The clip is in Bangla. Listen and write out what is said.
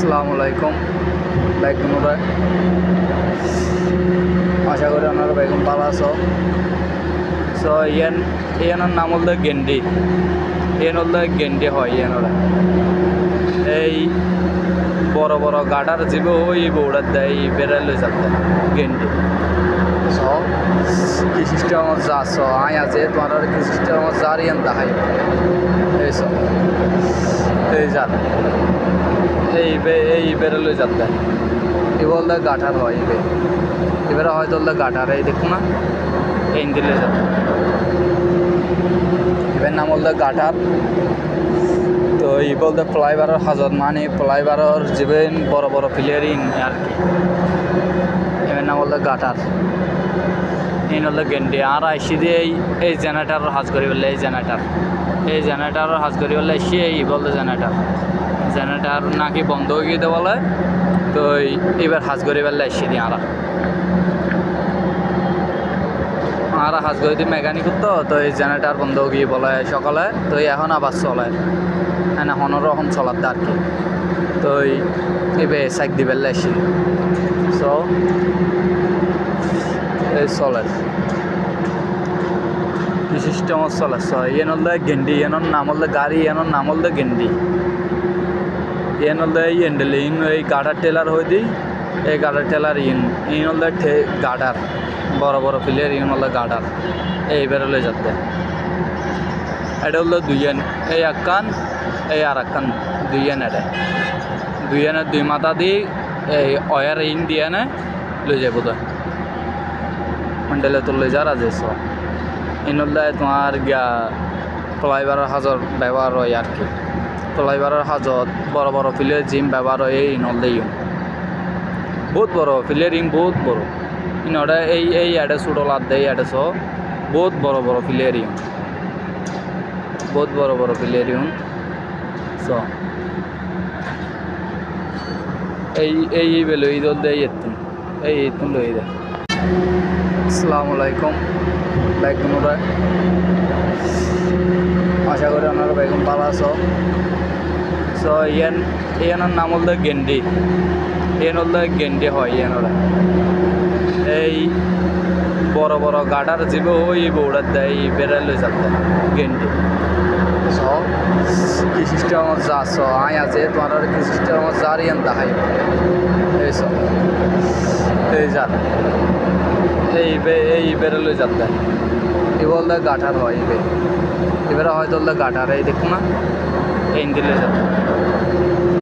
আসসালামু আলাইকুম বেগুনরা আশা করি আপনারা বেগুন ভালো আছো। সো ইয়ানোর নাম হল গেন্ডি। ইয়ান হল গেন্ডি হয় ইয়ানোরা এই বড় বড় গাডার জীব ওই বৌড়ার দেয় বেড়ালে যাতে গেন্ডি। সো কি সিস্টেম যাচ্ছ আয় আছে তোমার কি সিস্টেম যার ইয়ান দেখাই এইসব এই যার এই বেরোলে যাতে এ বলতে গাঠার হয় এবারে হয়তো গাঠার এই দেখো না এই দিলে যাবে এবার নাম বলতে গাঠার। তো এই বলতে ফ্লাইওভারের হাজত মানে ফ্লাইওভারের জীবন বড় বড় প্লেয়ারিং আর কি এবার নাম বলতে গাঠার এই হলো গেন্ডি। আর আইসি দিয়ে এই জেনারেটার হাজ করি বললে এই জেনারেটার হাজ করি বললে সে এই বলতে জেনারেটার নাকি বন্ধ হয়ে গিয়ে বলে। তো এবার হাজ করি বললে এসে দিয়ে আর হাজ করে দিয়ে মেকানিক তো এই জেনারেটার বন্ধ হয়ে গিয়ে বলে সকালে। তো এখন আবার চলে হ্যাঁ অন্যরকম চলাতে আর কি। তো এবার সাইক দিয়ে বললে এসে সো এই চলে কি সিস্টেম চলে ইয়ে হলে গেন্ডি এনোর নাম হলে গাড়ি এনোর নাম হলে গেন্ডি। ইন হলে ইন্ডেল ইন এই গাডার টেলার হয়ে দিই এই গাডার টেলার ইন হলে গাডার বড় বড় প্লেয়ার ইন হলে গাডার এই বেরোলে যাতে এটা হলো দুইয়েন এই একখান এই আর একখান দুইয়েন এটা দুইয়েনের দুই মাথা দিয়ে এই অয়ার ইন দিয়ে নে লই যাবো তো মন্ডলে তো লই যার আছে সব ইন হলে তোমার গিয়া ফ্লাইওভারের হাজর ব্যবহার হয় আর কি। ফ্লাইওভারের হাজত বড় বড় প্লেয়ার জিম ব্যবহার হয় এই নলদে বহুত বড় প্লেয়ার বহুত বড় ইনটা এই অ্যাডে সুটো লাদ দেয় অ্যাডে সহ বহুত বড় বড় প্লেয়ার বহুত বড় বড় প্লেয়ার সো এই বেলো এই দল দেয় এই লই দেয়। আসসালামু আলাইকুম বেগুনরা আশা করি আপনারা বেগুন ভালো আছো। সো ইয়ানোর নাম হল গেন্ডি হল গেন্ডি হয় ইয়ানোরা এই বড় বড় গাডার জীব ওই বৌড়ার দেয় বেড়ালে যাতে গেন্ডি। সো কি সিস্টেম যাচ্ছ আয় আছে তোমার কি সিস্টেম যার ইয়ান দেখাই এইসব এই যার এই বেরোলে যাতে এ বলতে গাঠার হয় এবারে হয়তো গাঠার এই দেখো না এই দিলে যাবে।